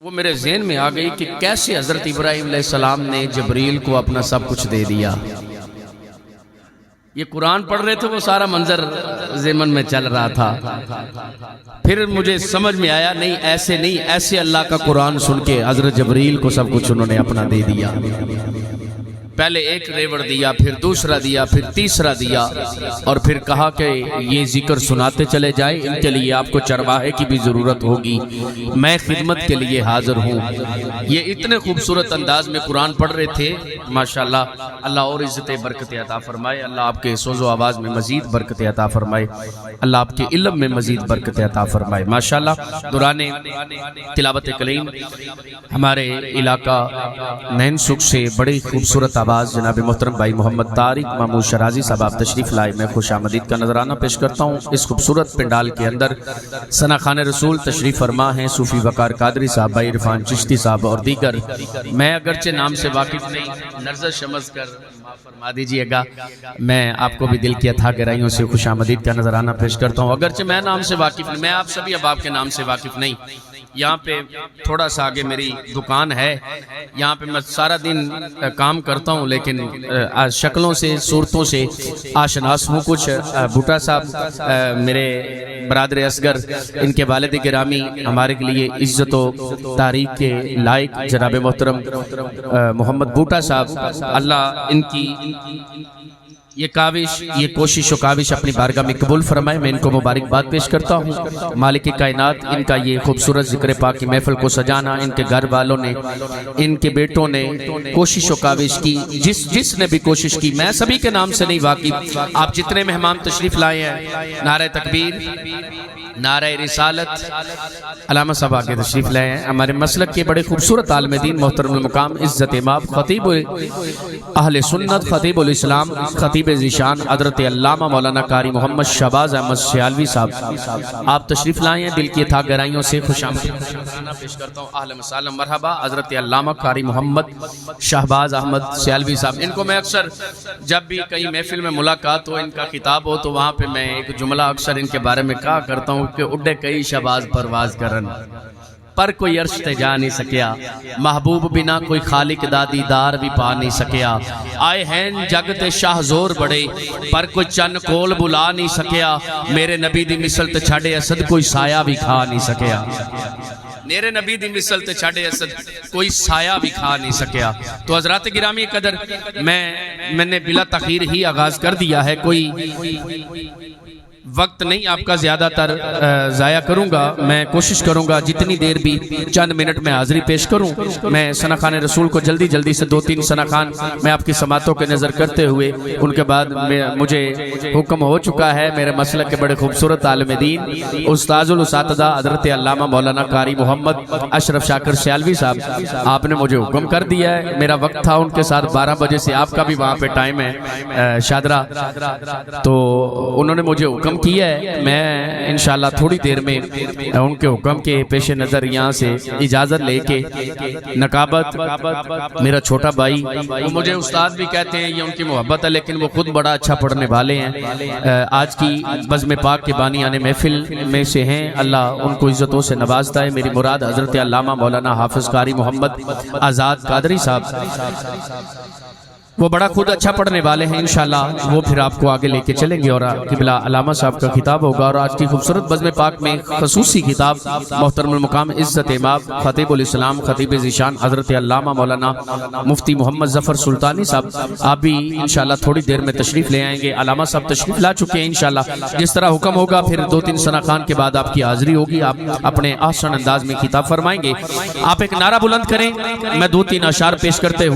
وہ میرے ذہن میں آ گئی کہ کیسے حضرت ابراہیم علیہ السلام نے جبریل کو اپنا سب کچھ دے دیا۔ یہ قرآن پڑھ رہے تھے، وہ سارا منظر ذہن میں چل رہا تھا۔ پھر مجھے سمجھ میں آیا نہیں، ایسے نہیں، ایسے اللہ کا قرآن سن کے حضرت جبریل کو سب کچھ انہوں نے اپنا دے دیا۔ پہلے ایک ریوڑ دیا، پھر دوسرا دیا، پھر تیسرا دیا، اور پھر کہا کہ یہ ذکر سناتے چلے جائیں، ان کے لیے آپ کو چرواہے کی بھی ضرورت ہوگی، میں خدمت کے لیے حاضر ہوں۔ یہ اتنے خوبصورت انداز میں قرآن پڑھ رہے تھے، ماشاءاللہ۔ اللہ اور عزت برکت عطا فرمائے، اللہ آپ کے سوز و آواز میں مزید برکت عطا فرمائے، اللہ آپ کے علم میں مزید برکت عطا فرمائے، ماشاءاللہ۔ دوران تلاوت کلیم ہمارے علاقہ نین سکھ سے بڑی خوبصورت آواز جناب محترم بھائی محمد طارق محمود شرازی صاحب آپ تشریف لائے، میں خوش آمدید کا نظرانہ پیش کرتا ہوں۔ اس خوبصورت پنڈال کے اندر ثنا خان رسول تشریف فرما ہیں، صوفی وقار قادری صاحب، بھائی عرفان چشتی صاحب اور دیگر۔ میں اگرچہ نام سے واقف نہیں، نظر سمجھ کر معاف فرما دیجئے گا، میں آپ کو بھی دل کی اتھا گہرائیوں سے خوش آمدید کا نظرانہ پیش کرتا ہوں۔ اگرچہ میں نام سے واقف نہیں، میں آپ سبھی احباب کے نام سے واقف نہیں۔ یہاں پہ تھوڑا سا آگے میری دکان ہے، یہاں پہ میں سارا دن کام کرتا ہوں، لیکن شکلوں سے صورتوں سے آشناس ہوں۔ کچھ بھٹا صاحب میرے برادر اصغر، ان کے والد گرامی ہمارے لیے عزت و تعریف کے لائق جناب محترم محمد بھٹا صاحب، اللہ ان کی یہ کاوش، یہ کوشش و کاوش اپنی بارگاہ میں قبول فرمائے۔ میں ان کو مبارکباد پیش کرتا ہوں۔ مالک کائنات ان کا یہ خوبصورت ذکر پاک کی محفل کو سجانا، ان کے گھر والوں نے، ان کے بیٹوں نے کوشش و کاوش کی، جس نے بھی کوشش کی، میں سبھی کے نام سے نہیں واقف۔ آپ جتنے مہمان تشریف لائے ہیں، نعرہ تکبیر، نعرہ رسالت، علامہ صاحب آگے تشریف لائے ہیں، ہمارے مسلک کے بڑے خوبصورت عالم دین محترم المقام عزت امام خطیب اہل سنت، خطیب الاسلام، خطیب ذیشان حضرت علامہ مولانا قاری محمد شہباز احمد سیالوی صاحب آپ تشریف لائے ہیں۔ دل کی اتھا گہرائیوں سے خوش آمدید پیش کرتا ہوں۔ اہلا وسہلا مرحبا حضرت علامہ قاری محمد شہباز احمد سیالوی صاحب۔ ان کو میں اکثر جب بھی کہیں محفل میں ملاقات ہو، ان کا خطاب ہو، تو وہاں پہ میں ایک جملہ اکثر ان کے بارے میں کہا کرتا ہوں کہ اڈے کئی شہباز پرواز کرن، پر کوئی عرش تے جا نہیں سکیا، محبوب بنا کوئی خالق دا دیدار بھی پا نہیں سکیا، آئے ہیں جگ تے شاہ زور بڑے، پر کوئی چن کول بلا نہیں سکیا، میرے نبی دی مثل تے چھڑے اسد کوئی سایہ بھی کھا نہیں سکیا، میرے نبی دی مثل تے چھڑے اسد کوئی سایہ بھی کھا نہیں سکیا۔ تو حضرات گرامی قدر، میں نے بلا تاخیر ہی آغاز کر دیا ہے، کوئی وقت نہیں آپ کا زیادہ تر ضائع کروں گا، میں کوشش کروں گا جتنی دیر بھی چند منٹ میں حاضری پیش کروں۔ میں ثنا خان رسول کو جلدی سے 2-3 ثنا خان میں آپ کی سماعتوں کے نظر کرتے ہوئے، ان کے بعد مجھے حکم ہو چکا ہے، میرے مسلک کے بڑے خوبصورت عالم دین استاذ الاساتذہ حضرت علامہ مولانا قاری محمد اشرف شاکر سیالوی صاحب، آپ نے مجھے حکم کر دیا ہے، میرا وقت تھا ان کے ساتھ 12 بجے سے، آپ کا بھی وہاں پہ ٹائم ہے شادرہ، تو انہوں نے مجھے حکم کیا ہے، میں انشاءاللہ تھوڑی دیر میں ان کے حکم کے پیش نظر یہاں سے اجازت لے کے، نقابت میرا چھوٹا بھائی، وہ مجھے استاد بھی کہتے ہیں، یہ ان کی محبت ہے، لیکن وہ خود بڑا اچھا پڑھنے والے ہیں، آج کی بزم پاک کے بانی آنے محفل میں سے ہیں، اللہ ان کو عزتوں سے نوازتا ہے۔ میری مراد حضرت علامہ مولانا حافظ قاری محمد آزاد قادری صاحب، وہ بڑا خود اچھا پڑھنے والے ہیں، انشاءاللہ وہ پھر آپ کو آگے لے کے چلیں گے، اور قبلہ علامہ صاحب کا خطاب ہوگا، اور آج کی خوبصورت بزم پاک میں خصوصی خطاب محترم المقام عزت امام خطیب الاسلام، خطیب ذیشان حضرت علامہ مولانا مفتی محمد ظفر سلطانی صاحب، آپ بھی انشاءاللہ تھوڑی دیر میں تشریف لے آئیں گے۔ علامہ صاحب تشریف لا چکے ہیں، انشاءاللہ جس طرح حکم ہوگا پھر 2-3 ثنا خان کے بعد آپ کی حاضری ہوگی، آپ اپنے آسان انداز میں خطاب فرمائیں گے۔ آپ ایک نعرہ بلند کریں، میں 2-3 اشعار پیش کرتے ہوئے